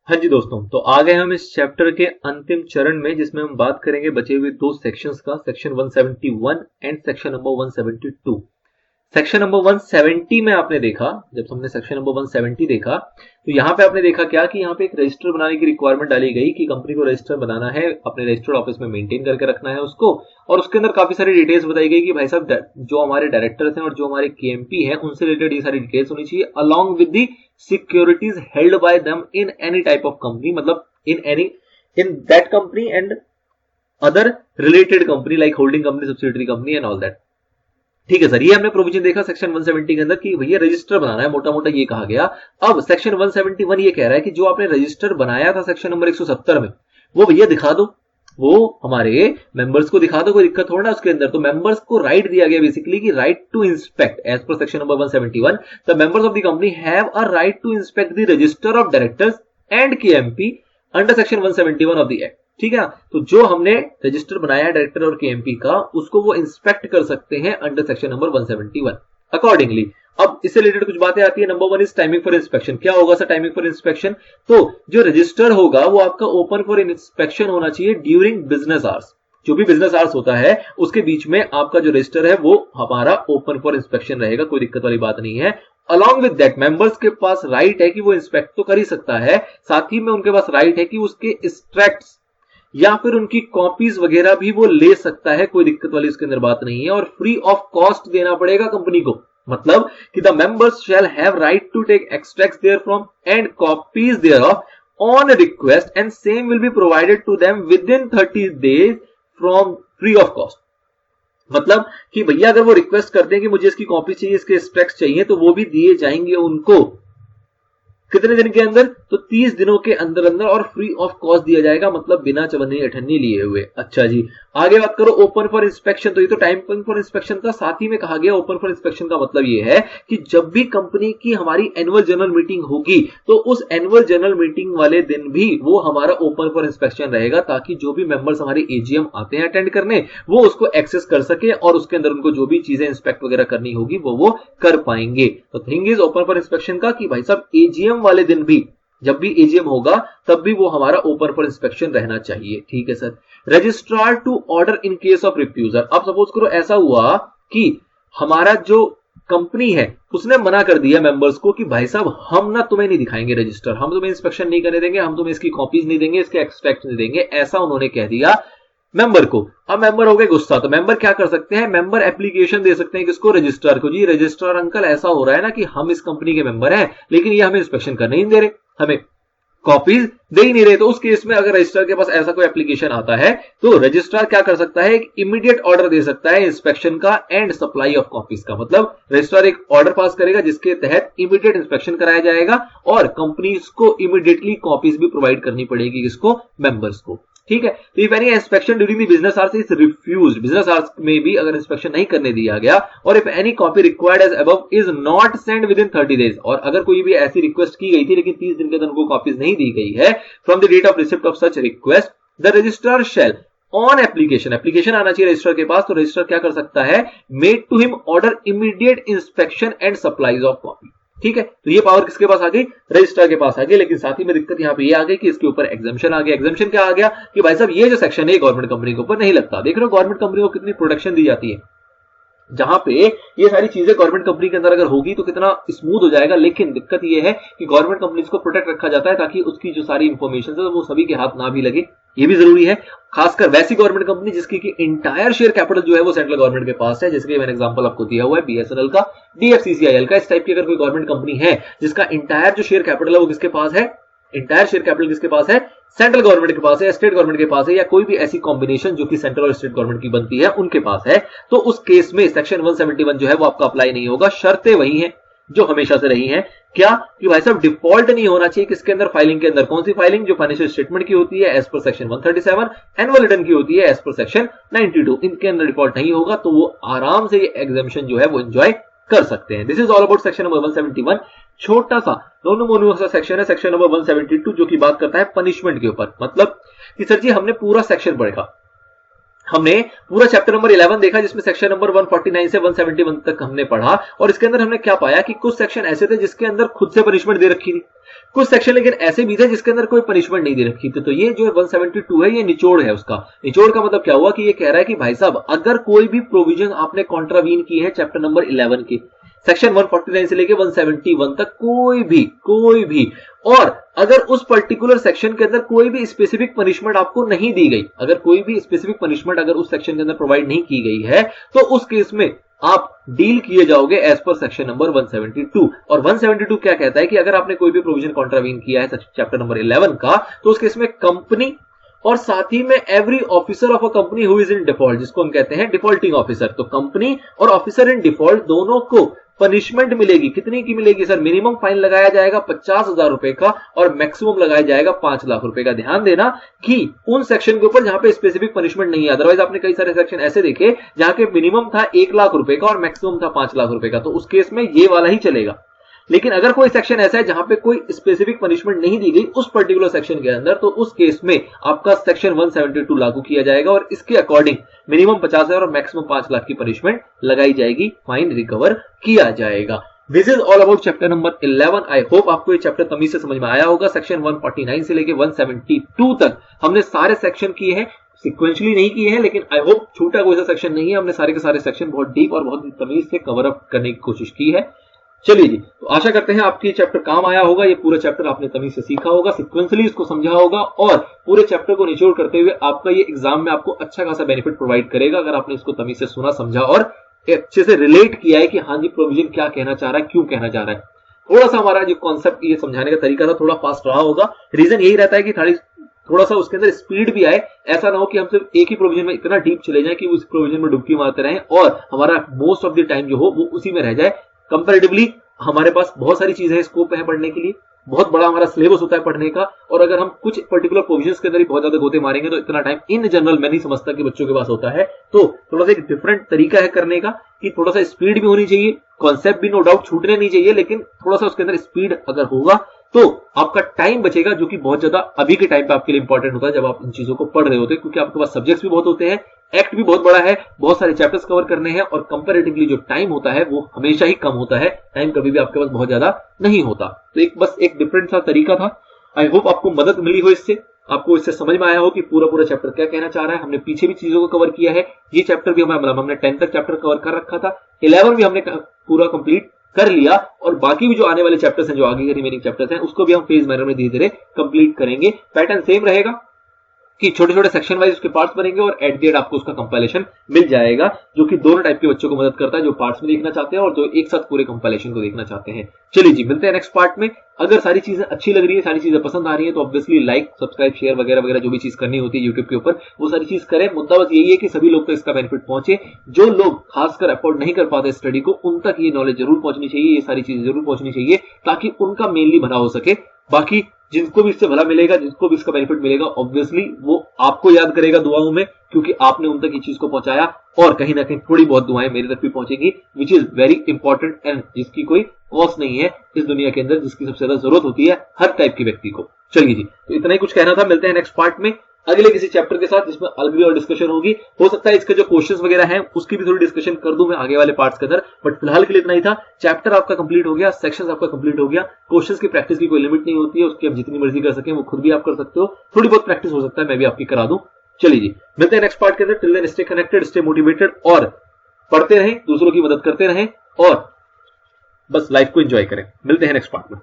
हाँ जी दोस्तों, तो आ गए हम इस चैप्टर के अंतिम चरण में जिसमें हम बात करेंगे बचे हुए दो सेक्शंस का, section 171 and section number 172। Section number 170 में आपने देखा, जब हमने सेक्शन नंबर 170 देखा तो यहाँ पे आपने देखा क्या कि यहाँ पे एक रजिस्टर बनाने की रिक्वायरमेंट डाली गई कि कंपनी को रजिस्टर बनाना है, अपने रजिस्टर्ड ऑफिस में मेंटेन करके रखना है उसको। और उसके अंदर काफी सारी डिटेल्स बताई गई कि भाई साहब जो हमारे डायरेक्टर्स हैं और जो हमारे केएमपी हैं उनसे रिलेटेड ये सारी डिटेल्स होनी चाहिए, along with the securities held by them in any type of company, मतलब in that company and other related company like holding company, subsidiary company and all that. ठीक है सर, ये हमने प्रोविजन देखा सेक्शन 170 के अंदर कि भैया रजिस्टर बनाना है, मोटा मोटा ये कहा गया। अब सेक्शन 171 ये कह रहा है कि जो आपने रजिस्टर बनाया था सेक्शन नंबर 170 में, वो भैया दिखा दो, वो हमारे मेंबर्स को दिखा दो, कोई दिक्कत थोड़ा ना उसके अंदर। तो मेंबर्स को राइट दिया गया बेसिकली कि right to inspect as per section number 171 the members of the company have a right to inspect the register of directors and KMP under section 171 of the act. ठीक है, तो जो हमने register बनाया director और KMP का, उसको वो इंस्पेक्ट कर सकते हैं अंडर सेक्शन नंबर 171 अकॉर्डिंगली। अब इससे रिलेटेड कुछ बातें आती है। Number 1 is timing for inspection. क्या होगा सर टाइमिंग फॉर इंस्पेक्शन? तो जो रजिस्टर होगा वो आपका ओपन फॉर इंस्पेक्शन होना चाहिए ड्यूरिंग बिजनेस आवर्स। जो भी बिजनेस आवर्स होता है उसके बीच में आपका जो रजिस्टर है वो हमारा ओपन फॉर इंस्पेक्शन रहेगा, कोई दिक्कत वाली बात नहीं है। अलॉन्ग विद दैट मेंबर्स के पास राइट है कि वो इंस्पेक्ट तो कर ही सकता है, साथ ही में उनके पास राइट है कि उसके एक्सट्रैक्ट्स या फिर उनकी कॉपीज वगैरह भी वो ले सकता है, कोई दिक्कत वाली इसके अंदर बात नहीं है। और फ्री ऑफ कॉस्ट देना पड़ेगा कंपनी को, मतलब कि the members shall have right to take extracts therefrom and copies thereof on request and same will be provided to them within 30 days from free of cost. मतलब कि भैया अगर वो request करते हैं कि मुझे इसकी कॉपी चाहिए, इसके एक्सट्रैक्ट्स चाहिए, तो वो भी दिए जाएंगे उनको। कितने दिन के अंदर? तो 30 दिनों के अंदर अंदर, और फ्री ऑफ कॉस्ट दिया जाएगा, मतलब बिना चवन्नी अठन्नी लिए हुए। अच्छा जी, आगे बात करो ओपन फॉर इंस्पेक्शन। तो ये तो टाइम फॉर इंस्पेक्शन का साथ ही में कहा गया। ओपन फॉर इंस्पेक्शन का मतलब ये है कि जब भी कंपनी की हमारी एनुअल जनरल मीटिंग होगी तो उस एनुअल जनरल मीटिंग वाले दिन भी वो हमारा ओपन फॉर इंस्पेक्शन रहेगा, ताकि जो भी मेंबर्स हमारे एजीएम आते हैं अटेंड करने, वो उसको एक्सेस कर सके और उसके अंदर उनको जो भी चीजें इंस्पेक्ट वगैरह करनी होगी वो कर पाएंगे। तो thing is open for inspection का कि भाई साहब एजीएम वाले दिन भी, जब भी एजीएम होगा तब भी वो हमारा ओपन फॉर इंस्पेक्शन रहना चाहिए। ठीक है sir. Registrar to order in case of refusal. अब सपोज करो ऐसा हुआ कि हमारा जो कंपनी है उसने मना कर दिया मेंबर्स को कि भाई साहब हम ना तुम्हें नहीं दिखाएंगे रजिस्टर, हम तुम्हें इंस्पेक्शन नहीं करने देंगे, हम तुम्हें इसकी कॉपीज नहीं देंगे, इसके एक्सट्रैक्ट नहीं देंगे, ऐसा उन्होंने कह दिया मेंबर को। अब मेंबर हो गए गुस्सा, तो मेंबर क्या कर सकते हैं? मेंबर एप्लीकेशन दे सकते हैं किसको? रजिस्ट्रार को। जी रजिस्ट्रार अंकल ऐसा हो रहा है ना कि हम इस कंपनी के मेंबर हैं लेकिन ये हमें इंस्पेक्शन करने ही नहीं दे रहे, हमें कॉपीज दे ही नहीं रहे। तो उस केस में अगर रजिस्ट्रार के पास ऐसा कोई एप्लीकेशन आता है तो रजिस्ट्रार क्या कर सकता है? एक इमीडिएट ऑर्डर दे सकता है इंस्पेक्शन का एंड सप्लाई ऑफ कॉपीज का। मतलब रजिस्ट्रार एक ऑर्डर पास करेगा जिसके तहत इमीडिएट इंस्पेक्शन कराया जाएगा और कंपनीज को इमीडिएटली कॉपीज भी प्रोवाइड करनी पड़ेगी, किसको? मेंबर्स को। ठीक है। तो if any inspection during the business hours is refused, business hours में भी अगर इंस्पेक्शन नहीं करने दिया गया, और if any copy required as above is not send within 30 days, और अगर कोई भी ऐसी रिक्वेस्ट की गई थी लेकिन 30 दिन के अंदर उनको कॉपीज नहीं दी गई है, from the date of receipt of such request the registrar shall on application आना चाहिए रजिस्ट्रार के पास, तो रजिस्ट्रार क्या कर सकता है? Made to him order immediate inspection and supplies of copy. ठीक है। तो ये पावर किसके पास आ गई? रजिस्ट्रार के पास आ गई। लेकिन साथ ही में दिक्कत यहां पे ये आ गई कि इसके ऊपर एग्जम्पशन आ गया। एग्जम्पशन क्या आ गया कि भाई साहब ये जो सेक्शन है गवर्नमेंट कंपनी के ऊपर नहीं लगता। देख रहे हो गवर्नमेंट कंपनी को कितनी प्रोटेक्शन दी जाती है, जहां पे ये सारी चीजें गवर्नमेंट कंपनी के अंदर अगर होगी तो कितना स्मूथ हो जाएगा। लेकिन दिक्कत ये है कि गवर्नमेंट कंपनीज को प्रोटेक्ट रखा जाता है ताकि उसकी जो सारी इंफॉर्मेशन है वो सभी के हाथ ना भी लगे, ये भी जरूरी है। खासकर वैसी गवर्नमेंट कंपनी जिसकी की इंटायर शेयर कैपिटल जो है वो सेंट्रल गवर्नमेंट के पास है, जैसे कि मैंने एग्जांपल आपको दिया हुआ है बीएसएनएल का, डीएफसीसीआईएल का। इस टाइप की अगर कोई गवर्नमेंट कंपनी है जिसका इंटायर जो शेयर कैपिटल है वो किसके पास है? इंटायर शेयर कैपिटल किसके पास है? सेंट्रल गवर्नमेंट के पास है, स्टेट गवर्नमेंट के पास है, या कोई भी ऐसी कॉम्बिनेशन जो कि सेंट्रल और स्टेट गवर्नमेंट की बनती है उनके पास है, तो उस केस में सेक्शन 171 जो है वो आपका अप्लाई नहीं होगा। शर्तें वही हैं जो हमेशा से रही हैं। क्या? कि भाई साहब डिफॉल्ट नहीं होना चाहिए किसके अंदर? फाइलिंग के अंदर। कौन सी फाइलिंग? जो फाइनेंशियल स्टेटमेंट की होती है as per section 137, annual return की होती है एज पर सेक्शन 92, इनके अंदर डिफॉल्ट नहीं होगा, तो वो आराम से ये एग्जम्पशन जो है वो एंजॉय कर सकते हैं। This is all about section number 171। छोटा सा दोनों मोनू सा सेक्शन है सेक्शन नंबर 172 जो कि बात करता है पनिशमेंट के ऊपर। मतलब कि सर जी हमने पूरा सेक्शन पढ़ा, हमने पूरा चैप्टर नंबर 11 देखा जिसमें सेक्शन नंबर 149 से 171 तक हमने पढ़ा, और इसके अंदर हमने क्या पाया कि कुछ सेक्शन ऐसे थे जिसके अंदर खुद से पनिशमेंट दे रखी थी, कुछ सेक्शन लेकिन ऐसे भी थे जिसके अंदर कोई पनिशमेंट नहीं दे रखी थी। तो ये जो 172 है ये निचोड़ है उसका। निचोड़ का मतलब क्या हुआ कि ये कह रहा है कि भाई साहब अगर कोई भी प्रोविजन आपने कॉन्ट्रावीन की है चैप्टर नंबर 11 की, सेक्शन 149 से लेके 171 तक कोई भी और अगर उस पर्टिकुलर सेक्शन के अंदर कोई भी स्पेसिफिक पनिशमेंट आपको नहीं दी गई, अगर कोई भी स्पेसिफिक पनिशमेंट अगर उस सेक्शन के अंदर प्रोवाइड नहीं की गई है, तो उस केस में आप डील किए जाओगे एज पर सेक्शन नंबर 172। और 172 क्या कहता है कि अगर आपने कोई भी प्रोविजन कॉन्ट्रावीन किया है चैप्टर नंबर 11 का, तो उस केस में कंपनी और साथ ही में every officer of a company who is in default, जिसको हम कहते हैं डिफॉल्टिंग ऑफिसर, तो कंपनी और ऑफिसर इन डिफॉल्ट दोनों को पनिशमेंट मिलेगी। कितनी की मिलेगी सर? मिनिमम फाइन लगाया जाएगा 50,000 रुपए का और मैक्सिमम लगाया जाएगा 5 लाख रुपए का। ध्यान देना कि उन सेक्शन के ऊपर जहां पे स्पेसिफिक पनिशमेंट नहीं है, अदरवाइज आपने कई सारे सेक्शन ऐसे देखे जहां के मिनिमम था 1 लाख रुपए का और मैक्सिमम था 5 लाख रुपए का, तो उस केस में ये वाला ही चलेगा। लेकिन अगर कोई सेक्शन ऐसा है जहां पे कोई स्पेसिफिक पनिशमेंट नहीं दी गई उस पर्टिकुलर सेक्शन के अंदर, तो उस केस में आपका सेक्शन 172 लागू किया जाएगा और इसके अकॉर्डिंग मिनिमम 50,000 और मैक्सिमम 5 लाख की पनिशमेंट लगाई जाएगी, फाइन रिकवर किया जाएगा। This is all about chapter number 11। I hope आपको ये चैप्टर तमीज से समझ में आया होगा। सेक्शन 149 से लेके 172 तक हमने सारे सेक्शन किए हैं, सिक्वेंशली नहीं किए हैं, लेकिन आई होप छोटा कोई सा सेक्शन नहीं है, हमने सारे के सारे सेक्शन बहुत डीप और बहुत तमीज से कवर अप करने की कोशिश की है। चलिए जी, तो आशा करते हैं आपकी चैप्टर काम आया होगा। ये पूरा चैप्टर आपने तमीज से सीखा होगा, सिक्वेंसली इसको समझा होगा और पूरे चैप्टर को निचोड़ करते हुए आपका ये एग्जाम में आपको अच्छा खासा बेनिफिट प्रोवाइड करेगा अगर आपने इसको तमीज से सुना, समझा और अच्छे से रिलेट किया है कि हाँ जी प्रोविजन क्या कहना चाह रहा है, क्यों कहना चाह रहा है। थोड़ा सा हमारा जो कॉन्सेप्ट ये समझाने का तरीका था थोड़ा फास्ट रहा होगा। रीजन यही रहता है कि थोड़ा सा उसके अंदर स्पीड भी आए, ऐसा ना हो कि हम सिर्फ एक ही प्रोविजन में इतना डीप चले जाएं कि उस प्रोविजन में डुबकी मारते रहें और हमारा मोस्ट ऑफ द टाइम जो हो वो उसी में रह जाए। कंपैरेटिवली हमारे पास बहुत सारी चीजें स्कोप है पढ़ने के लिए, बहुत बड़ा हमारा सिलेबस होता है पढ़ने का, और अगर हम कुछ पर्टिकुलर प्रोविजंस के अंदर ही बहुत ज्यादा गोते मारेंगे तो इतना टाइम इन जनरल मैं नहीं समझता कि बच्चों के पास होता है। तो थोड़ा सा एक डिफरेंट तरीका है करने का कि थोड़ा सा स्पीड भी होनी चाहिए, कॉन्सेप्ट भी नो डाउट छूटने नहीं चाहिए, लेकिन थोड़ा सा उसके अंदर स्पीड अगर होगा तो आपका टाइम बचेगा, जो कि बहुत ज्यादा अभी के टाइम पे आपके लिए इंपॉर्टेंट होता है जब आप इन चीजों को पढ़ रहे होते हैं, क्योंकि आपके पास सब्जेक्ट्स भी बहुत होते हैं, एक्ट भी बहुत बड़ा है, बहुत सारे चैप्टर्स कवर करने हैं और कंपैरेटिवली जो टाइम होता है वो हमेशा ही कम होता है, टाइम कभी भी आपके पास बहुत ज्यादा नहीं होता। तो बस एक डिफरेंट सा तरीका था। आई होप आपको मदद मिली हो इससे, आपको इससे समझ में आया हो कि पूरा चैप्टर क्या कहना चाह रहा है। हमने पीछे भी चीजों को कवर किया है, ये चैप्टर भी हमने 10 तक चैप्टर कवर कर रखा था, 11 भी हमने पूरा कंप्लीट कर लिया और बाकी भी जो आने वाले चैप्टर्स हैं, जो आगे के रिमेनिंग चैप्टर्स हैं, उसको भी हम फेज मैनर में धीरे धीरे कंप्लीट करेंगे। पैटर्न सेम रहेगा कि छोटे छोटे सेक्शन वाइज उसके पार्ट्स बनेंगे और एट द एंड आपको उसका कंपाइलेशन मिल जाएगा, जो कि दोनों टाइप के बच्चों को मदद करता है, जो पार्ट्स में देखना चाहते हैं और जो एक साथ पूरे कंपाइलेशन को देखना चाहते हैं। चलिए जी, मिलते हैं नेक्स्ट पार्ट में। अगर सारी चीजें अच्छी लग रही है, सारी चीजें पसंद आ रही है, तो ऑब्वियसली लाइक, सब्सक्राइब, शेयर वगैरह वगैरह जो भी चीज करनी होती है यूट्यूब के ऊपर, वो सारी चीज करें। मुद्दा बस यही है कि सभी लोग को इसका बेनिफिट पहुंचे। जो लोग खासकर अफोर्ड नहीं कर पाते स्टडी को, उन तक ये नॉलेज जरूर पहुंचनी चाहिए, ये सारी चीजें जरूर पहुंचनी चाहिए, ताकि उनका मेनली भला हो सके। बाकी जिनको भी इससे भला मिलेगा, जिसको भी इसका बेनिफिट मिलेगा, ऑब्वियसली वो आपको याद करेगा दुआओं में, क्योंकि आपने उन तक ये चीज को पहुंचाया और कहीं ना कहीं थोड़ी बहुत दुआएं मेरे तक भी पहुंचेंगी, which is very important and जिसकी कोई कॉस्ट नहीं है इस दुनिया के अंदर, जिसकी सबसे ज्यादा जरूरत होती है हर टाइप के व्यक्ति को। चलिए जी, तो इतना ही कुछ कहना था। मिलते हैं नेक्स्ट पार्ट में अगले किसी चैप्टर के साथ, जिसमें अलग भी और डिस्कशन होगी। हो सकता है इसके जो क्वेश्चंस वगैरह हैं उसकी भी थोड़ी डिस्कशन कर दूं मैं आगे वाले पार्ट्स के अंदर, बट फिलहाल के लिए इतना ही था। चैप्टर आपका कंप्लीट हो गया, सेक्शंस आपका कंप्लीट हो गया, क्वेश्चंस की प्रैक्टिस की कोई लिमिट नहीं होती है, उसकी आप जितनी मर्जी कर सकें वो खुद भी आप कर सकते हो। थोड़ी बहुत प्रैक्टिस हो सकता है मैं भी आपकी करा दूं। चलिए जी, मिलते हैं नेक्स्ट पार्ट के अंदर। Till then stay connected, stay motivated और पढ़ते रहें, दूसरों की मदद करते रहें और बस लाइफ को एंजॉय करें। मिलते हैं नेक्स्ट पार्ट में।